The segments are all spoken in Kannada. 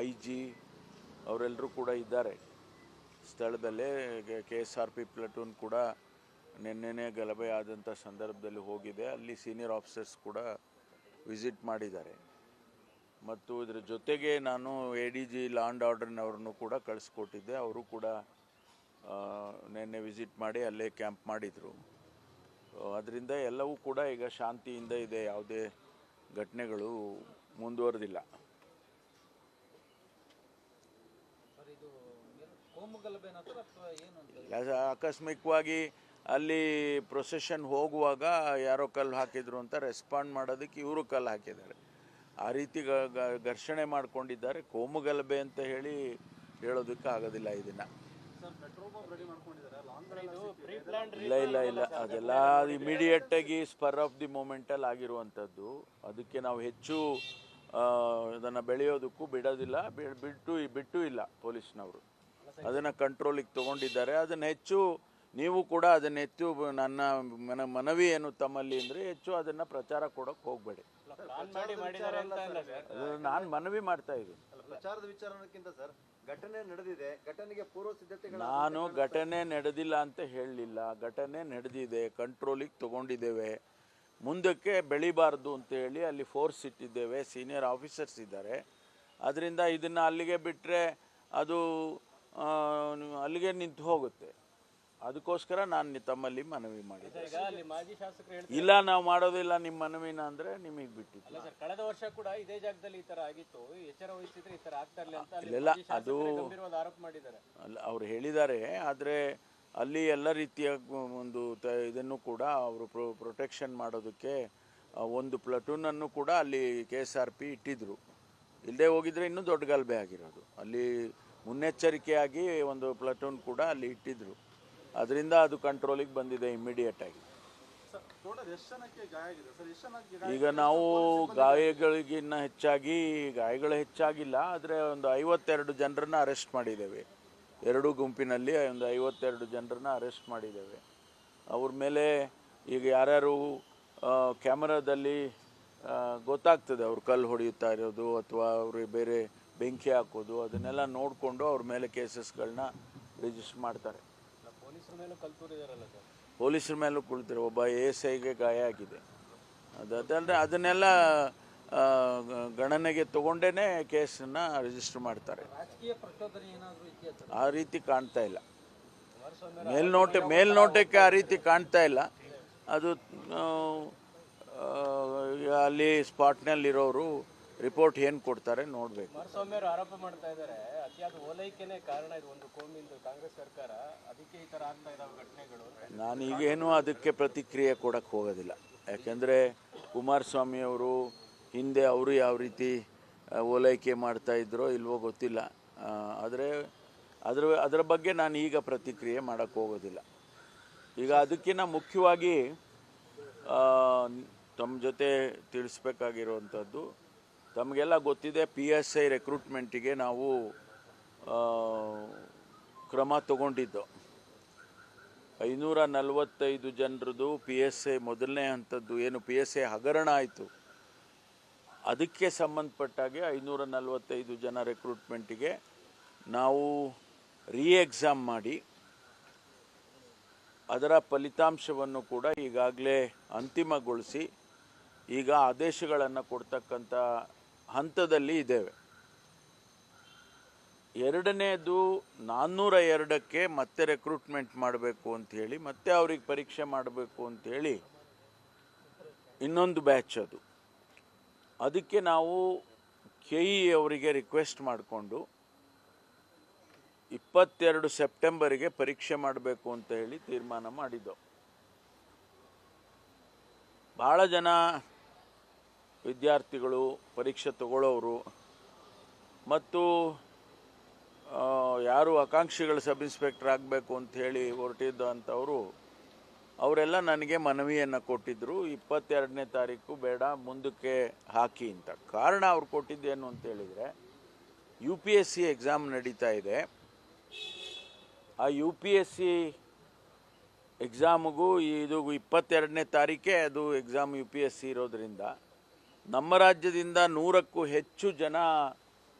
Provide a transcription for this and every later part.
IG ಅವರೆಲ್ಲರೂ ಕೂಡ ಇದ್ದಾರೆ ಸ್ಥಳದಲ್ಲೇ. KSRP ಪ್ಲಟೂನ್ ಕೂಡ ನಿನ್ನೆನೇ ಗಲಭೆ ಆದಂಥ ಸಂದರ್ಭದಲ್ಲಿ ಹೋಗಿದೆ. ಅಲ್ಲಿ ಸೀನಿಯರ್ ಆಫೀಸರ್ಸ್ ಕೂಡ ವಿಸಿಟ್ ಮಾಡಿದ್ದಾರೆ. ಮತ್ತು ಇದರ ಜೊತೆಗೆ ನಾನು ADG ಲಾ ಆ್ಯಂಡ್ ಆರ್ಡರ್ನವ್ರನ್ನು ಕೂಡ ಕಳಿಸ್ಕೊಟ್ಟಿದ್ದೆ. ಅವರು ಕೂಡ ನಿನ್ನೆ ವಿಸಿಟ್ ಮಾಡಿ ಅಲ್ಲೇ ಕ್ಯಾಂಪ್ ಮಾಡಿದರು. ಅದರಿಂದ ಎಲ್ಲವೂ ಕೂಡ ಈಗ ಶಾಂತಿಯಿಂದ ಇದೆ, ಯಾವುದೇ ಘಟನೆಗಳು ಮುಂದುವರೆದಿಲ್ಲ. ಆಕಸ್ಮಿಕವಾಗಿ ಅಲ್ಲಿ ಪ್ರೊಸೆಷನ್ ಹೋಗುವಾಗ ಯಾರೋ ಕಲ್ಲು ಹಾಕಿದ್ರು ಅಂತ ರೆಸ್ಪಾಂಡ್ ಮಾಡೋದಕ್ಕೆ ಇವರು ಕಲ್ಲು ಹಾಕಿದ್ದಾರೆ. ಆ ರೀತಿ ಘರ್ಷಣೆ ಮಾಡ್ಕೊಂಡಿದ್ದಾರೆ. ಕೋಮುಗಲಭೆ ಅಂತ ಹೇಳೋದಕ್ಕೆ ಆಗೋದಿಲ್ಲ ಇದನ್ನು. ಇಲ್ಲ ಅದೆಲ್ಲ ಇಮಿಡಿಯೇಟಾಗಿ ಸ್ಪರ್ ಆಫ್ ದಿ ಮೂಮೆಂಟಲ್ಲಿ ಆಗಿರುವಂಥದ್ದು. ಅದಕ್ಕೆ ನಾವು ಹೆಚ್ಚು ಅದನ್ನು ಬೆಳೆಯೋದಕ್ಕೂ ಬಿಡೋದಿಲ್ಲ, ಬಿಟ್ಟು ಇಲ್ಲ. ಪೊಲೀಸ್ನವರು ಅದನ್ನು ಕಂಟ್ರೋಲಿಗೆ ತೊಗೊಂಡಿದ್ದಾರೆ. ಅದನ್ನು ಹೆಚ್ಚು ನೀವು ಕೂಡ ಅದನ್ನು ಹೆಚ್ಚು ನನ್ನ ಮನವಿ ಏನು ತಮ್ಮಲ್ಲಿ ಅಂದರೆ ಹೆಚ್ಚು ಅದನ್ನು ಪ್ರಚಾರ ಕೊಡೋಕ್ಕೆ ಹೋಗಬೇಡಿ. ನಾನು ಮನವಿ ಮಾಡ್ತಾ ಇದ್ದೀನಿ. ಪ್ರಚಾರದ ವಿಚಾರಕ್ಕಿಂತ ಸರ್, ಘಟನೆ ನಡೆದಿದೆ, ಘಟನೆಗೆ ಪೂರ್ವ ಸಿದ್ಧತೆಗಳು. ನಾನು ಘಟನೆ ನಡೆದಿಲ್ಲ ಅಂತ ಹೇಳಲಿಲ್ಲ. ಘಟನೆ ನಡೆದಿದೆ, ಕಂಟ್ರೋಲಿಗೆ ತೊಗೊಂಡಿದ್ದೇವೆ. ಮುಂದಕ್ಕೆ ಬೆಳಿಬಾರ್ದು ಅಂತ ಹೇಳಿ ಅಲ್ಲಿ ಫೋರ್ಸ್ ಇಟ್ಟಿದ್ದೇವೆ, ಸೀನಿಯರ್ ಆಫೀಸರ್ಸ್ ಇದ್ದಾರೆ. ಅದರಿಂದ ಇದನ್ನು ಅಲ್ಲಿಗೆ ಬಿಟ್ಟರೆ ಅದು ಅಲ್ಲಿಗೆ ನಿಂತು ಹೋಗುತ್ತೆ. ಅದಕ್ಕೋಸ್ಕರ ನಾನು ತಮ್ಮಲ್ಲಿ ಮನವಿ ಮಾಡಿದ್ದೆ. ಇಲ್ಲ, ನಾವು ಮಾಡೋದಿಲ್ಲ ನಿಮ್ಮ ಮನವಿನ ಅಂದರೆ ನಿಮಗೆ ಬಿಟ್ಟಿದ್ದು. ಕಳೆದ ವರ್ಷ ಕೂಡ ಇದೇ ಜಾಗದಲ್ಲಿ ಈ ತರ ಆಗಿತ್ತು, ಎಚ್ಚರ ವಹಿಸಿದ್ರೆ ಈ ತರ ಆಗ್ತಾ ಇರಲಿಲ್ಲ ಅಂತ ಇಲ್ಲ, ಅದು ಆರೋಪ ಮಾಡಿದ್ದಾರೆ. ಅಲ್ಲ, ಅವ್ರು ಹೇಳಿದ್ದಾರೆ. ಆದರೆ ಅಲ್ಲಿ ಎಲ್ಲ ರೀತಿಯ ಒಂದು ಇದನ್ನು ಕೂಡ ಅವರು ಪ್ರೊಟೆಕ್ಷನ್ ಮಾಡೋದಕ್ಕೆ ಒಂದು ಪ್ಲಟೂನನ್ನು ಕೂಡ ಅಲ್ಲಿ KSRP ಇಟ್ಟಿದ್ರು. ಇಲ್ಲದೆ ಹೋಗಿದ್ರೆ ಇನ್ನೂ ದೊಡ್ಡ ಗಲಭೆ ಆಗಿರೋದು. ಅಲ್ಲಿ ಮುನ್ನೆಚ್ಚರಿಕೆಯಾಗಿ ಒಂದು ಪ್ಲಟೂನ್ ಕೂಡ ಅಲ್ಲಿ ಇಟ್ಟಿದ್ರು. ಅದರಿಂದ ಅದು ಕಂಟ್ರೋಲಿಗೆ ಬಂದಿದೆ ಇಮ್ಮಿಡಿಯೇಟ್ ಆಗಿ. ಈಗ ನಾವು ಗಾಯಗಳಿಗಿನ್ನ ಹೆಚ್ಚಾಗಿ ಗಾಯಗಳು ಹೆಚ್ಚಾಗಿಲ್ಲ, ಆದರೆ ಒಂದು 52 ಜನರನ್ನ ಅರೆಸ್ಟ್ ಮಾಡಿದ್ದೇವೆ. ಎರಡೂ ಗುಂಪಿನಲ್ಲಿ ಒಂದು 52 ಜನರನ್ನ ಅರೆಸ್ಟ್ ಮಾಡಿದ್ದೇವೆ. ಅವ್ರ ಮೇಲೆ ಈಗ ಯಾರ್ಯಾರು ಕ್ಯಾಮರಾದಲ್ಲಿ ಗೊತ್ತಾಗ್ತದೆ ಅವ್ರು ಕಲ್ಲು ಹೊಡೆಯುತ್ತಾ ಇರೋದು ಅಥವಾ ಅವ್ರಿಗೆ ಬೇರೆ ಬೆಂಕಿ ಹಾಕೋದು, ಅದನ್ನೆಲ್ಲ ನೋಡಿಕೊಂಡು ಅವ್ರ ಮೇಲೆ ಕೇಸಸ್ಗಳನ್ನ ರಿಜಿಸ್ಟರ್ ಮಾಡ್ತಾರೆ. ಪೊಲೀಸರ ಮೇಲೂ ಕುಳಿತಾರೆ. ಒಬ್ಬ ASIಗೆ ಗಾಯ ಆಗಿದೆ. ಅದಲ್ಲದೆ ಅದನ್ನೆಲ್ಲ ಗಣನೆಗೆ ತಗೊಂಡೇನೆ ಕೇಸನ್ನು ರಿಜಿಸ್ಟರ್ ಮಾಡ್ತಾರೆ. ಆ ರೀತಿ ಕಾಣ್ತಾ ಇಲ್ಲ. ಮೇಲ್ನೋಟಕ್ಕೆ ಆ ರೀತಿ ಕಾಣ್ತಾ ಇಲ್ಲ. ಅದು ಅಲ್ಲಿ ಸ್ಪಾಟ್ನಲ್ಲಿರೋರು ರಿಪೋರ್ಟ್ ಏನು ಕೊಡ್ತಾರೆ ನೋಡಬೇಕು. ಕುಮಾರಸ್ವಾಮಿ ಅವರು ಆರೋಪ ಮಾಡ್ತಾ ಇದ್ದಾರೆ, ಅತಿಯಾದ ಓಲೈಕೆನೇ ಕಾರಣ ಇದು, ಒಂದು ಕೋಮಿಂದ ಕಾಂಗ್ರೆಸ್ ಸರ್ಕಾರ, ಅದಕ್ಕೆ ಈ ಥರ ಆಗ್ತಾ ಇದ್ದಾವೆ ಘಟನೆಗಳು. ನಾನು ಈಗೇನು ಅದಕ್ಕೆ ಪ್ರತಿಕ್ರಿಯೆ ಕೊಡಕ್ಕೆ ಹೋಗೋದಿಲ್ಲ. ಯಾಕೆಂದರೆ ಕುಮಾರಸ್ವಾಮಿ ಅವರು ಹಿಂದೆ ಅವರು ಯಾವ ರೀತಿ ಓಲೈಕೆ ಮಾಡ್ತಾ ಇದ್ರೋ ಇಲ್ವೋ ಗೊತ್ತಿಲ್ಲ. ಆದರೆ ಅದರ ಬಗ್ಗೆ ನಾನು ಈಗ ಪ್ರತಿಕ್ರಿಯೆ ಮಾಡೋಕ್ಕೆ ಹೋಗೋದಿಲ್ಲ. ಈಗ ಅದಕ್ಕಿಂತ ಮುಖ್ಯವಾಗಿ ತಮ್ಮ ಜೊತೆ ತಿಳಿಸ್ಬೇಕಾಗಿರುವಂಥದ್ದು, ತಮಗೆಲ್ಲ ಗೊತ್ತಿದೆ PSI ರೆಕ್ರೂಟ್ಮೆಂಟಿಗೆ ನಾವು ಕ್ರಮ ತಗೊಂಡಿದ್ದು. 545 ಜನರದು PSI ಮೊದಲನೇ ಹಂತದ್ದು ಏನು PSI ಹಗರಣ ಆಯಿತು, ಅದಕ್ಕೆ ಸಂಬಂಧಪಟ್ಟಾಗೆ 545 ಜನ ರೆಕ್ರೂಟ್ಮೆಂಟಿಗೆ ನಾವು ಎಕ್ಸಾಮ್ ಮಾಡಿ ಅದರ ಫಲಿತಾಂಶವನ್ನು ಕೂಡ ಈಗಾಗಲೇ ಅಂತಿಮಗೊಳಿಸಿ ಈಗ ಆದೇಶಗಳನ್ನು ಕೊಡ್ತಕ್ಕಂಥ ಹಂತದಲ್ಲಿ ಇದ್ದೇವೆ. ಎರಡನೇದು 402ಕ್ಕೆ ಮತ್ತೆ ರೆಕ್ರೂಟ್ಮೆಂಟ್ ಮಾಡಬೇಕು ಅಂಥೇಳಿ, ಮತ್ತೆ ಅವ್ರಿಗೆ ಪರೀಕ್ಷೆ ಮಾಡಬೇಕು ಅಂಥೇಳಿ ಇನ್ನೊಂದು ಬ್ಯಾಚ್ ಅದು. ಅದಕ್ಕೆ ನಾವು KE ಅವರಿಗೆ ರಿಕ್ವೆಸ್ಟ್ ಮಾಡಿಕೊಂಡು 22 ಸೆಪ್ಟೆಂಬರಿಗೆ ಪರೀಕ್ಷೆ ಮಾಡಬೇಕು ಅಂತ ಹೇಳಿ ತೀರ್ಮಾನ ಮಾಡಿದ್ದೆವು. ಭಾಳ ಜನ ವಿದ್ಯಾರ್ಥಿಗಳು, ಪರೀಕ್ಷೆ ತಗೊಳ್ಳೋರು ಮತ್ತು ಯಾರು ಆಕಾಂಕ್ಷಿಗಳು ಸಬ್ ಇನ್ಸ್ಪೆಕ್ಟರ್ ಆಗಬೇಕು ಅಂಥೇಳಿ ಹೊರಟಿದ್ದಂಥವರು ಅವರೆಲ್ಲ ನನಗೆ ಮನವಿಯನ್ನು ಕೊಟ್ಟಿದ್ದರು, 22ನೇ ತಾರೀಕು ಬೇಡ ಮುಂದಕ್ಕೆ ಹಾಕಿ ಅಂತ. ಕಾರಣ ಅವ್ರು ಕೊಟ್ಟಿದ್ದೇನು ಅಂತೇಳಿದರೆ, UPSC ಎಕ್ಸಾಮ್ ನಡೀತಾ ಇದೆ. ಆ UPSC ಎಕ್ಸಾಮಿಗೂ ಇದು 22ನೇ ತಾರೀಕೆ ಅದು ಎಕ್ಸಾಮ್ UPSC ಇರೋದ್ರಿಂದ ನಮ್ಮ ರಾಜ್ಯದಿಂದ 100ಕ್ಕೂ ಹೆಚ್ಚು ಜನ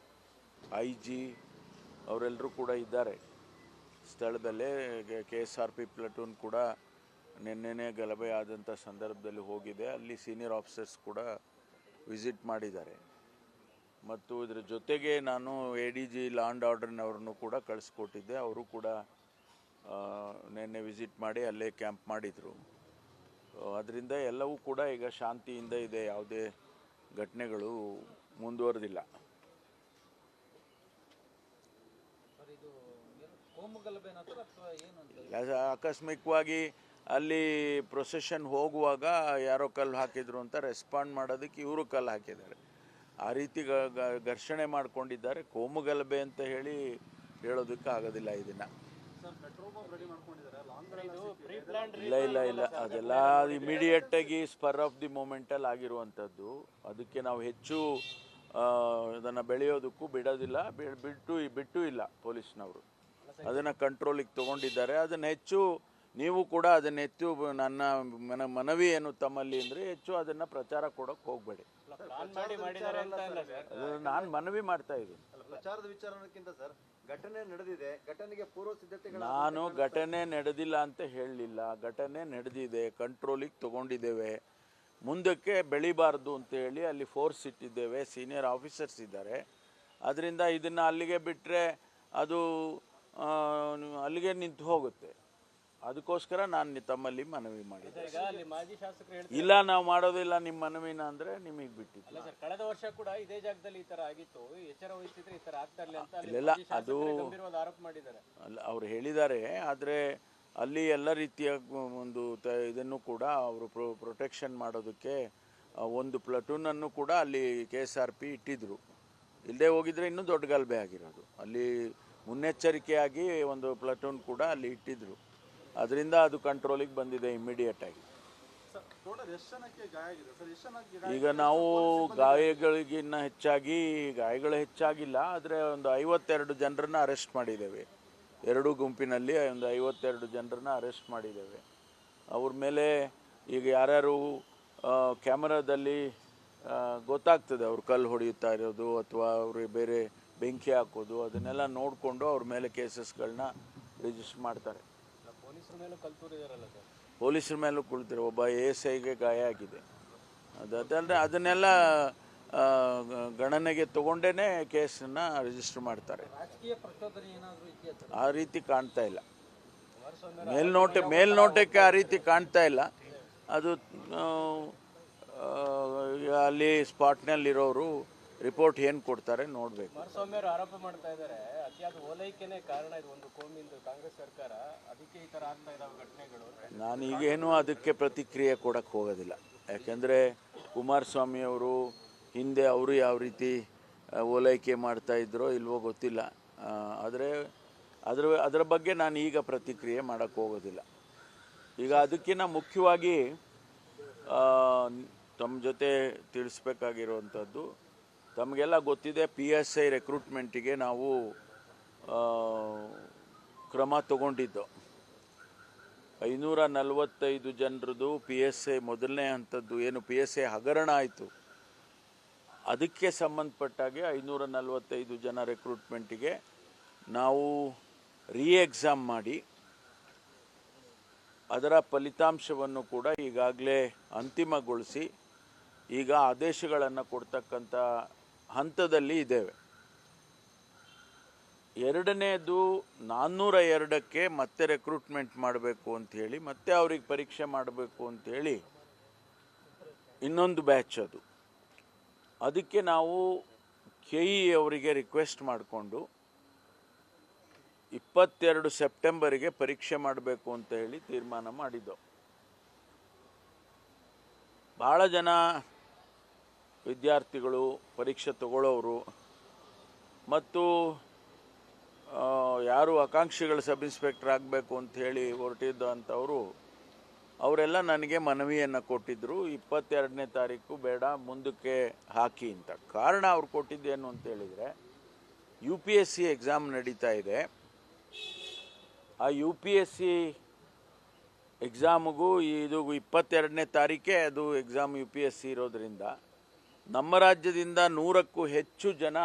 IG ಅವರೆಲ್ಲರೂ ಕೂಡ ಇದ್ದಾರೆ ಸ್ಥಳದಲ್ಲೇ. KSRP ಪ್ಲಟೂನ್ ಕೂಡ ನಿನ್ನೆನೇ ಗಲಭೆ ಆದಂಥ ಸಂದರ್ಭದಲ್ಲಿ ಹೋಗಿದೆ. ಅಲ್ಲಿ ಸೀನಿಯರ್ ಆಫೀಸರ್ಸ್ ಕೂಡ ವಿಸಿಟ್ ಮಾಡಿದ್ದಾರೆ. ಮತ್ತು ಇದರ ಜೊತೆಗೆ ನಾನು ADG ಲಾ ಆ್ಯಂಡ್ ಆರ್ಡರ್ನವ್ರನ್ನು ಕೂಡ ಕಳಿಸ್ಕೊಟ್ಟಿದ್ದೆ. ಅವರು ಕೂಡ ನಿನ್ನೆ ವಿಸಿಟ್ ಮಾಡಿ ಅಲ್ಲೇ ಕ್ಯಾಂಪ್ ಮಾಡಿದರು. ಅದರಿಂದ ಎಲ್ಲವೂ ಕೂಡ ಈಗ ಶಾಂತಿಯಿಂದ ಇದೆ, ಯಾವುದೇ ಘಟನೆಗಳು ಮುಂದುವರೆದಿಲ್ಲ. ಆಕಸ್ಮಿಕವಾಗಿ ಅಲ್ಲಿ ಪ್ರೊಸೆಷನ್ ಹೋಗುವಾಗ ಯಾರೋ ಕಲ್ಲು ಹಾಕಿದ್ರು ಅಂತ ರೆಸ್ಪಾಂಡ್ ಮಾಡೋದಕ್ಕೆ ಇವರು ಕಲ್ಲು ಹಾಕಿದ್ದಾರೆ. ಆ ರೀತಿ ಘರ್ಷಣೆ ಮಾಡ್ಕೊಂಡಿದ್ದಾರೆ. ಕೋಮುಗಲಭೆ ಅಂತ ಹೇಳೋದಕ್ಕೆ ಆಗೋದಿಲ್ಲ ಇದನ್ನು. ಇಲ್ಲ ಅದೆಲ್ಲ ಇಮಿಡಿಯೇಟಾಗಿ ಸ್ಪರ್ ಆಫ್ ದಿ ಮೂಮೆಂಟಲ್ಲಿ ಆಗಿರುವಂಥದ್ದು. ಅದಕ್ಕೆ ನಾವು ಹೆಚ್ಚು ಅದನ್ನು ಬೆಳೆಯೋದಕ್ಕೂ ಬಿಡೋದಿಲ್ಲ, ಬಿಟ್ಟು ಇಲ್ಲ. ಪೊಲೀಸ್ನವರು ಅದನ್ನು ಕಂಟ್ರೋಲಿಗೆ ತೊಗೊಂಡಿದ್ದಾರೆ. ಅದನ್ನು ಹೆಚ್ಚು ನೀವು ಕೂಡ ಅದನ್ನು ಹೆಚ್ಚು ನನ್ನ ಮನವಿ ಏನು ತಮ್ಮಲ್ಲಿ ಅಂದರೆ ಹೆಚ್ಚು ಅದನ್ನು ಪ್ರಚಾರ ಕೊಡೋಕ್ಕೆ ಹೋಗಬೇಡಿ. ನಾನು ಮನವಿ ಮಾಡ್ತಾ ಇದ್ದೀನಿ. ಪ್ರಚಾರದ ವಿಚಾರಕ್ಕಿಂತ ಸರ್, ಘಟನೆ ನಡೆದಿದೆ, ಘಟನೆಗೆ ಪೂರ್ವ ಸಿದ್ಧತೆಗಳು. ನಾನು ಘಟನೆ ನಡೆದಿಲ್ಲ ಅಂತ ಹೇಳಲಿಲ್ಲ. ಘಟನೆ ನಡೆದಿದೆ, ಕಂಟ್ರೋಲಿಗೆ ತೊಗೊಂಡಿದ್ದೇವೆ. ಮುಂದಕ್ಕೆ ಬೆಳಿಬಾರ್ದು ಅಂತ ಹೇಳಿ ಅಲ್ಲಿ ಫೋರ್ಸ್ ಇಟ್ಟಿದ್ದೇವೆ, ಸೀನಿಯರ್ ಆಫೀಸರ್ಸ್ ಇದ್ದಾರೆ. ಅದರಿಂದ ಇದನ್ನು ಅಲ್ಲಿಗೆ ಬಿಟ್ಟರೆ ಅದು ಅಲ್ಲಿಗೆ ನಿಂತು ಹೋಗುತ್ತೆ. ಅದಕ್ಕೋಸ್ಕರ ನಾನು ತಮ್ಮಲ್ಲಿ ಮನವಿ ಮಾಡಿದ್ದೆ. ಇಲ್ಲ, ನಾವು ಮಾಡೋದಿಲ್ಲ ನಿಮ್ಮ ಮನವಿನ ಅಂದರೆ ನಿಮಗೆ ಬಿಟ್ಟಿದ್ದು. ಕಳೆದ ವರ್ಷ ಕೂಡ ಇದೇ ಜಾಗದಲ್ಲಿ ಈ ತರ ಆಗಿತ್ತು, ಎಚ್ಚರ ವಹಿಸಿದ್ರೆ ಈ ತರ ಆಗ್ತಾ ಇರಲಿಲ್ಲ ಅಂತ ಇಲ್ಲ, ಅದು ಆರೋಪ ಮಾಡಿದ್ದಾರೆ. ಅಲ್ಲ, ಅವ್ರು ಹೇಳಿದ್ದಾರೆ. ಆದರೆ ಅಲ್ಲಿ ಎಲ್ಲ ರೀತಿಯ ಒಂದು ಇದನ್ನು ಕೂಡ ಅವರು ಪ್ರೊಟೆಕ್ಷನ್ ಮಾಡೋದಕ್ಕೆ ಒಂದು ಪ್ಲಟೂನನ್ನು ಕೂಡ ಅಲ್ಲಿ KSRP ಇಟ್ಟಿದ್ರು. ಇಲ್ಲದೆ ಹೋಗಿದ್ರೆ ಇನ್ನೂ ದೊಡ್ಡ ಗಲಭೆ ಆಗಿರೋದು. ಅಲ್ಲಿ ಮುನ್ನೆಚ್ಚರಿಕೆಯಾಗಿ ಒಂದು ಪ್ಲಟೂನ್ ಕೂಡ ಅಲ್ಲಿ ಇಟ್ಟಿದ್ರು. ಅದರಿಂದ ಅದು ಕಂಟ್ರೋಲಿಗೆ ಬಂದಿದೆ ಇಮ್ಮಿಡಿಯೇಟಾಗಿ. ಈಗ ನಾವು ಗಾಯಗಳಿಗಿನ್ನ ಹೆಚ್ಚಾಗಿ ಗಾಯಗಳು ಹೆಚ್ಚಾಗಿಲ್ಲ, ಆದರೆ ಒಂದು 52 ಜನರನ್ನ ಅರೆಸ್ಟ್ ಮಾಡಿದ್ದೇವೆ. ಎರಡೂ ಗುಂಪಿನಲ್ಲಿ ಒಂದು 52 ಜನರನ್ನ ಅರೆಸ್ಟ್ ಮಾಡಿದ್ದೇವೆ. ಅವ್ರ ಮೇಲೆ ಈಗ ಯಾರ್ಯಾರು ಕ್ಯಾಮರಾದಲ್ಲಿ ಗೊತ್ತಾಗ್ತದೆ ಅವ್ರು ಕಲ್ಲು ಹೊಡೆಯುತ್ತಾ ಇರೋದು ಅಥವಾ ಅವ್ರಿಗೆ ಬೇರೆ ಬೆಂಕಿ ಹಾಕೋದು, ಅದನ್ನೆಲ್ಲ ನೋಡಿಕೊಂಡು ಅವ್ರ ಮೇಲೆ ಕೇಸಸ್ಗಳನ್ನ ರಿಜಿಸ್ಟರ್ ಮಾಡ್ತಾರೆ. ಪೊಲೀಸರ ಮೇಲೂ ಕುಳಿತಿರೋ ಒಬ್ಬ ASIಗೆ ಗಾಯ ಆಗಿದೆ. ಅದಲ್ಲದೆ ಅದನ್ನೆಲ್ಲ ಗಣನೆಗೆ ತಗೊಂಡೇ ಕೇಸನ್ನು ರಿಜಿಸ್ಟರ್ ಮಾಡ್ತಾರೆ. ಆ ರೀತಿ ಕಾಣ್ತಾ ಇಲ್ಲ, ಮೇಲ್ನೋಟಕ್ಕೆ ಆ ರೀತಿ ಕಾಣ್ತಾ ಇಲ್ಲ. ಅದು ಅಲ್ಲಿ ಸ್ಪಾಟ್ನಲ್ಲಿರೋರು ರಿಪೋರ್ಟ್ ಏನು ಕೊಡ್ತಾರೆ ನೋಡಬೇಕು. ಕುಮಾರಸ್ವಾಮಿ ಅವರು ಆರೋಪ ಮಾಡ್ತಾ ಇದ್ದಾರೆ, ಅತಿಯಾದ ಓಲೈಕೆನೇ ಕಾರಣ ಇದು, ಒಂದು ಕೋಮಿಂದ ಕಾಂಗ್ರೆಸ್ ಸರ್ಕಾರ, ಅದಕ್ಕೆ ಈ ತರ ಆಗ್ತಾ ಇದ್ದಾವೆ ಘಟನೆಗಳು. ನಾನು ಈಗೇನು ಅದಕ್ಕೆ ಪ್ರತಿಕ್ರಿಯೆ ಕೊಡಕ್ಕೆ ಹೋಗೋದಿಲ್ಲ. ಯಾಕೆಂದರೆ ಕುಮಾರಸ್ವಾಮಿ ಅವರು ಹಿಂದೆ ಅವರು ಯಾವ ರೀತಿ ಓಲೈಕೆ ಮಾಡ್ತಾ ಇದ್ರೋ ಇಲ್ವೋ ಗೊತ್ತಿಲ್ಲ. ಆದರೆ ಅದರ ಬಗ್ಗೆ ನಾನು ಈಗ ಪ್ರತಿಕ್ರಿಯೆ ಮಾಡೋಕ್ಕೆ ಹೋಗೋದಿಲ್ಲ. ಈಗ ಅದಕ್ಕಿಂತ ಮುಖ್ಯವಾಗಿ ತಮ್ಮ ಜೊತೆ ತಿಳಿಸ್ಬೇಕಾಗಿರುವಂಥದ್ದು, ತಮಗೆಲ್ಲ ಗೊತ್ತಿದೆ PSI ರೆಕ್ರೂಟ್ಮೆಂಟಿಗೆ ನಾವು ಕ್ರಮ ತಗೊಂಡಿದ್ದು. 545 ಜನರದು PSI ಮೊದಲನೇ ಹಂತದ್ದು ಏನು PSI ಹಗರಣ ಆಯಿತು, ಅದಕ್ಕೆ ಸಂಬಂಧಪಟ್ಟಾಗೆ 545 ಜನ ರೆಕ್ರೂಟ್ಮೆಂಟಿಗೆ ನಾವು ಎಕ್ಸಾಮ್ ಮಾಡಿ ಅದರ ಫಲಿತಾಂಶವನ್ನು ಕೂಡ ಈಗಾಗಲೇ ಅಂತಿಮಗೊಳಿಸಿ ಈಗ ಆದೇಶಗಳನ್ನು ಕೊಡ್ತಕ್ಕಂಥ ಹಂತದಲ್ಲಿ ಇದ್ದೇವೆ. ಎರಡನೇದು 402ಕ್ಕೆ ಮತ್ತೆ ರೆಕ್ರೂಟ್ಮೆಂಟ್ ಮಾಡಬೇಕು ಅಂಥೇಳಿ, ಮತ್ತೆ ಅವ್ರಿಗೆ ಪರೀಕ್ಷೆ ಮಾಡಬೇಕು ಅಂಥೇಳಿ ಇನ್ನೊಂದು ಬ್ಯಾಚ್ ಅದು. ಅದಕ್ಕೆ ನಾವು KE ಅವರಿಗೆ ರಿಕ್ವೆಸ್ಟ್ ಮಾಡಿಕೊಂಡು 22 ಸೆಪ್ಟೆಂಬರಿಗೆ ಪರೀಕ್ಷೆ ಮಾಡಬೇಕು ಅಂತ ಹೇಳಿ ತೀರ್ಮಾನ ಮಾಡಿದ್ದು. ಭಾಳ ಜನ ವಿದ್ಯಾರ್ಥಿಗಳು, ಪರೀಕ್ಷೆ ತಗೊಳ್ಳೋರು ಮತ್ತು ಯಾರು ಆಕಾಂಕ್ಷಿಗಳು ಸಬ್ ಇನ್ಸ್ಪೆಕ್ಟರ್ ಆಗಬೇಕು ಅಂಥೇಳಿ ಹೊರಟಿದ್ದಂಥವರು ಅವರೆಲ್ಲ ನನಗೆ ಮನವಿಯನ್ನು ಕೊಟ್ಟಿದ್ದರು, 22ನೇ ತಾರೀಕು ಬೇಡ ಮುಂದಕ್ಕೆ ಹಾಕಿ ಅಂತ. ಕಾರಣ ಅವ್ರು ಕೊಟ್ಟಿದ್ದೇನು ಅಂತ ಹೇಳಿದರೆ, UPSC ಎಕ್ಸಾಮ್ ನಡೀತಾ ಇದೆ. ಆ UPSC ಎಕ್ಸಾಮಿಗೂ ಇದು 22ನೇ ತಾರೀಕೆ ಅದು ಎಕ್ಸಾಮ್ UPSC ಇರೋದ್ರಿಂದ ನಮ್ಮ ರಾಜ್ಯದಿಂದ 100ಕ್ಕೂ ಹೆಚ್ಚು ಜನ